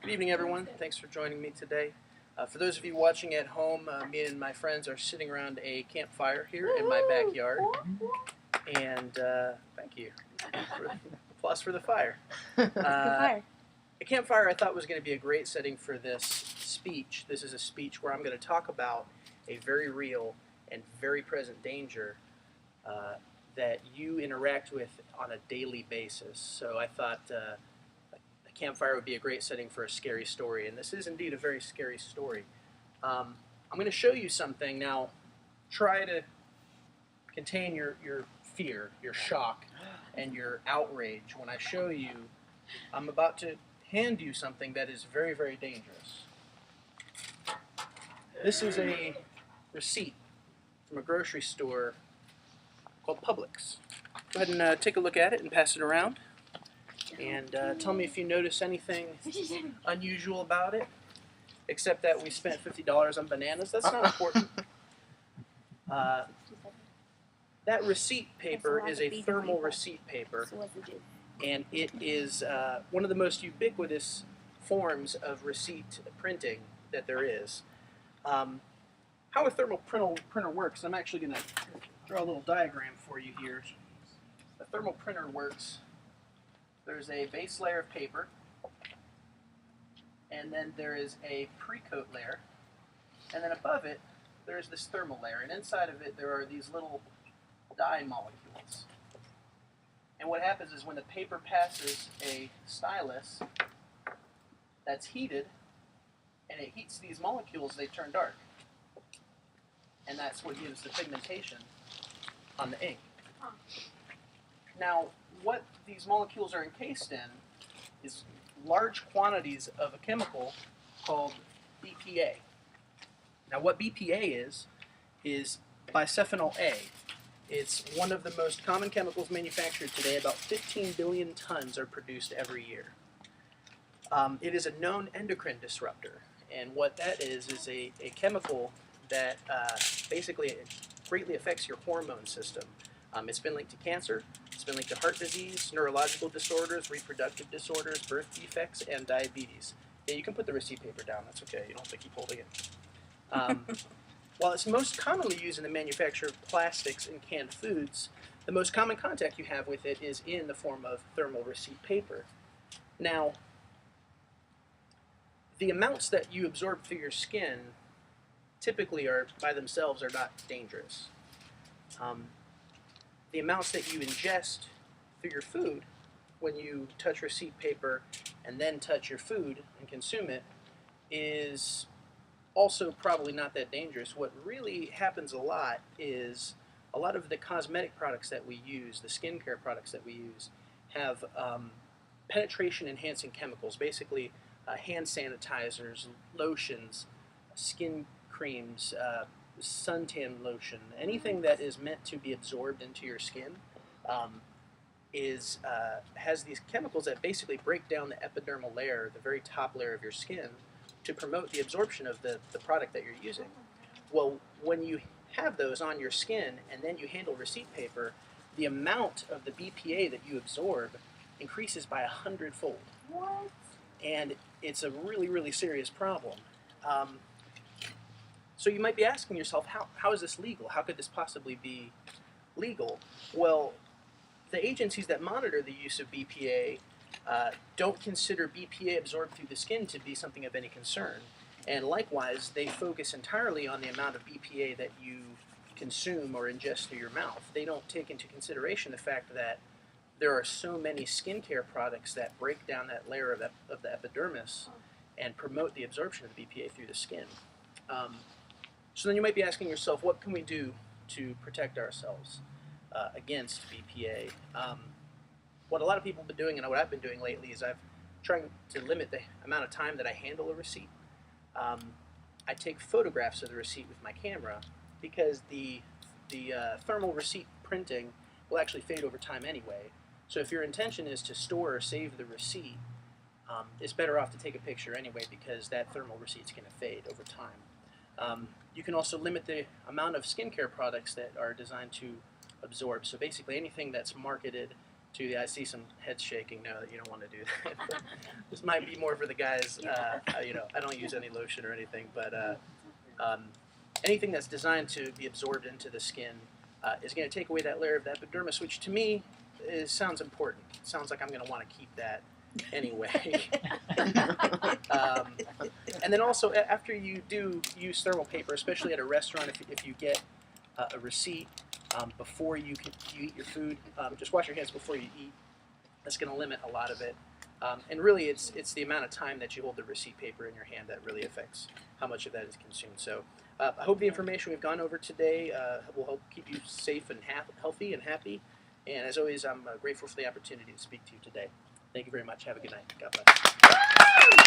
Good evening, everyone. Thanks for joining me today. For those of you watching at home, me and my friends are sitting around a campfire here in my backyard. And thank you. Applause for the fire. Good fire. A campfire I thought was going to be a great setting for this speech. This is a speech where I'm going to talk about a very real and very present danger that you interact with on a daily basis. So I thought a campfire would be a great setting for a scary story, and this is indeed a very scary story. I'm going to show you something now. Try to contain your fear, your shock, and your outrage when I show you. I'm about to hand you something that is very, very dangerous. This is a receipt from a grocery store called Publix. Go ahead and take a look at it and pass it around. And tell me if you notice anything unusual about it, except that we spent $50 on bananas. That's not important. That receipt paper is a thermal receipt paper, and it is one of the most ubiquitous forms of receipt printing that there is. How a thermal printer works, I'm actually going to draw a little diagram for you here. The thermal printer works. There's a base layer of paper, and then there is a pre-coat layer, and then above it there's this thermal layer, and inside of it there are these little dye molecules. And what happens is when the paper passes a stylus that's heated, and it heats these molecules, they turn dark. And that's what gives the pigmentation on the ink. Now, what these molecules are encased in is large quantities of a chemical called BPA. Now, what BPA is bisphenol A. It's one of the most common chemicals manufactured today. About 15 billion tons are produced every year. It is a known endocrine disruptor, and what that is a chemical that basically greatly affects your hormone system. It's been linked to cancer, it's been linked to heart disease, neurological disorders, reproductive disorders, birth defects, and diabetes. Yeah, you can put the receipt paper down, that's okay, you don't have to keep holding it. While it's most commonly used in the manufacture of plastics and canned foods, the most common contact you have with it is in the form of thermal receipt paper. Now, the amounts that you absorb through your skin typically are, by themselves, are not dangerous. The amounts that you ingest through your food when you touch receipt paper and then touch your food and consume it is also probably not that dangerous. What really happens a lot is a lot of the cosmetic products that we use, the skincare products that we use, have penetration enhancing chemicals, basically hand sanitizers, lotions, skin creams, suntan lotion, anything that is meant to be absorbed into your skin has these chemicals that basically break down the epidermal layer, the very top layer of your skin, to promote the absorption of the product that you're using. Well, when you have those on your skin and then you handle receipt paper, the amount of the BPA that you absorb increases by 100-fold. What? And it's a really, really serious problem. So you might be asking yourself, how is this legal? How could this possibly be legal? Well, the agencies that monitor the use of BPA don't consider BPA absorbed through the skin to be something of any concern. And likewise, they focus entirely on the amount of BPA that you consume or ingest through your mouth. They don't take into consideration the fact that there are so many skincare products that break down that layer of the epidermis and promote the absorption of the BPA through the skin. So then you might be asking yourself, what can we do to protect ourselves against BPA? What a lot of people have been doing, and what I've been doing lately, is I've trying to limit the amount of time that I handle a receipt. I take photographs of the receipt with my camera because the thermal receipt printing will actually fade over time anyway. So if your intention is to store or save the receipt, it's better off to take a picture anyway because that thermal receipt's going to fade over time. You can also limit the amount of skincare products that are designed to absorb. So basically anything that's marketed Julia, I see some heads shaking now that you don't want to do that. But this might be more for the guys. I don't use any lotion or anything, but um, anything that's designed to be absorbed into the skin is going to take away that layer of epidermis, which to me sounds important. It sounds like I'm going to want to keep that anyway. And then also, after you do use thermal paper, especially at a restaurant, if you get a receipt before you eat your food, just wash your hands before you eat. That's going to limit a lot of it. And really, it's the amount of time that you hold the receipt paper in your hand that really affects how much of that is consumed. So I hope the information we've gone over today will help keep you safe and healthy and happy. And as always, I'm grateful for the opportunity to speak to you today. Thank you very much. Have a good night. God bless.